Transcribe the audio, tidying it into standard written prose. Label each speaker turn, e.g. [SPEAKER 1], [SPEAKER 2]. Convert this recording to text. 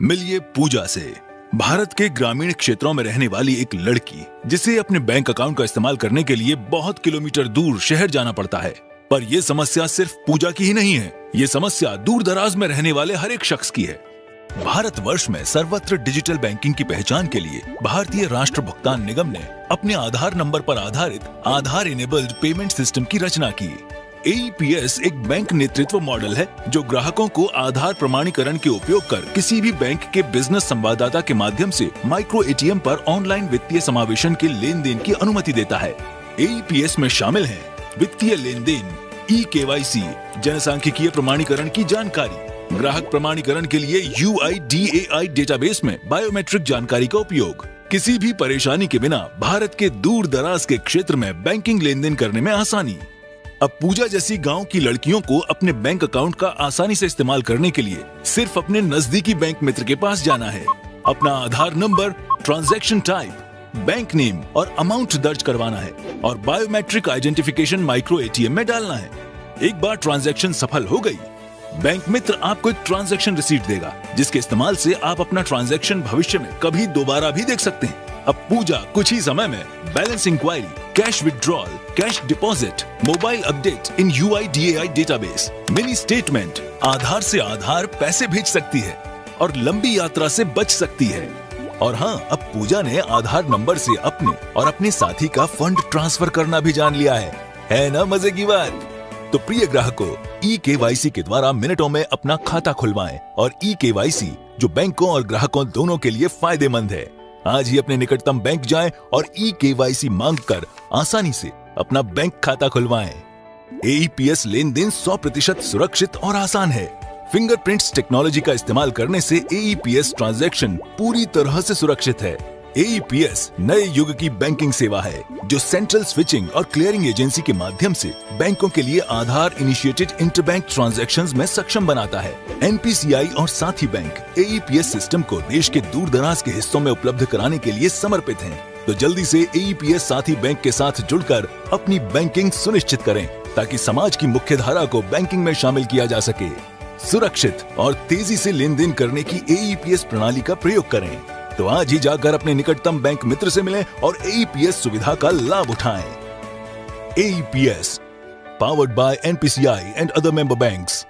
[SPEAKER 1] मिलिए पूजा से। भारत के ग्रामीण क्षेत्रों में रहने वाली एक लड़की जिसे अपने बैंक अकाउंट का इस्तेमाल करने के लिए बहुत किलोमीटर दूर शहर जाना पड़ता है। पर यह समस्या सिर्फ पूजा की ही नहीं है, ये समस्या दूर दराज में रहने वाले हर एक शख्स की है। भारतवर्ष में सर्वत्र डिजिटल बैंकिंग की पहचान के लिए भारतीय राष्ट्र भुगतान निगम ने अपने आधार नंबर पर आधारित आधार इनेबल्ड पेमेंट सिस्टम की रचना की। AEPS एक बैंक नेतृत्व मॉडल है जो ग्राहकों को आधार प्रमाणीकरण के उपयोग कर किसी भी बैंक के बिजनेस संवाददाता के माध्यम से माइक्रो ATM पर ऑनलाइन वित्तीय समावेशन के लेन देन की अनुमति देता है। AEPS में शामिल है वित्तीय लेन देन, eKYC, जनसांख्यिकीय प्रमाणीकरण की जानकारी, ग्राहक प्रमाणीकरण के लिए UIDAI डेटाबेस में बायोमेट्रिक जानकारी का उपयोग। किसी भी परेशानी के बिना भारत के दूर दराज के क्षेत्र में बैंकिंग लेन देन करने में आसानी। अब पूजा जैसी गांव की लड़कियों को अपने बैंक अकाउंट का आसानी से इस्तेमाल करने के लिए सिर्फ अपने नजदीकी बैंक मित्र के पास जाना है, अपना Aadhaar number, transaction type, bank name और अमाउंट दर्ज करवाना है और बायोमेट्रिक आइडेंटिफिकेशन माइक्रो ATM में डालना है। एक बार ट्रांजैक्शन सफल हो गई, बैंक मित्र आपको एक ट्रांजैक्शन रिसीट देगा जिसके इस्तेमाल से आप अपना ट्रांजैक्शन भविष्य में कभी दोबारा भी देख सकते हैं। अब पूजा कुछ ही समय में balance inquiry, cash withdrawal, cash deposit, mobile update in UIDAI database, mini statement, Aadhaar से आधार पैसे भेज सकती है और लंबी यात्रा से बच सकती है। और हाँ, अब पूजा ने आधार नंबर से अपने और अपने साथी का फंड ट्रांसफर करना भी जान लिया है ना मजे की बात। तो प्रिय ग्राहकों, eKYC के द्वारा मिनटों में अपना खाता खुलवाएं और eKYC जो बैंकों और ग्राहकों दोनों के लिए फायदेमंद है। आज ही अपने निकटतम बैंक जाएं और eKYC मांगकर आसानी से अपना बैंक खाता खुलवाएं। AEPS लेन देन 100% सुरक्षित और आसान है। फिंगरप्रिंट्स टेक्नोलॉजी का इस्तेमाल करने से AEPS ट्रांजैक्शन पूरी तरह से सुरक्षित है। AEPS नए युग की बैंकिंग सेवा है जो सेंट्रल स्विचिंग और क्लियरिंग एजेंसी के माध्यम से बैंकों के लिए आधार इनिशिएटेड इंटरबैंक ट्रांजैक्शंस में सक्षम बनाता है। NPCI और साथी बैंक AEPS सिस्टम को देश के दूर दराज के हिस्सों में उपलब्ध कराने के लिए समर्पित हैं। तो जल्दी से AEPS साथी बैंक के साथ जुड़कर अपनी बैंकिंग सुनिश्चित करें ताकि समाज की मुख्य धारा को बैंकिंग में शामिल किया जा सके। सुरक्षित और तेजी से लेन देन करने की AEPS प्रणाली का प्रयोग करें। तो आज ही जाकर अपने निकटतम बैंक मित्र से मिलें और AEPS सुविधा का लाभ उठाएं। AEPS, powered by NPCI and other member banks.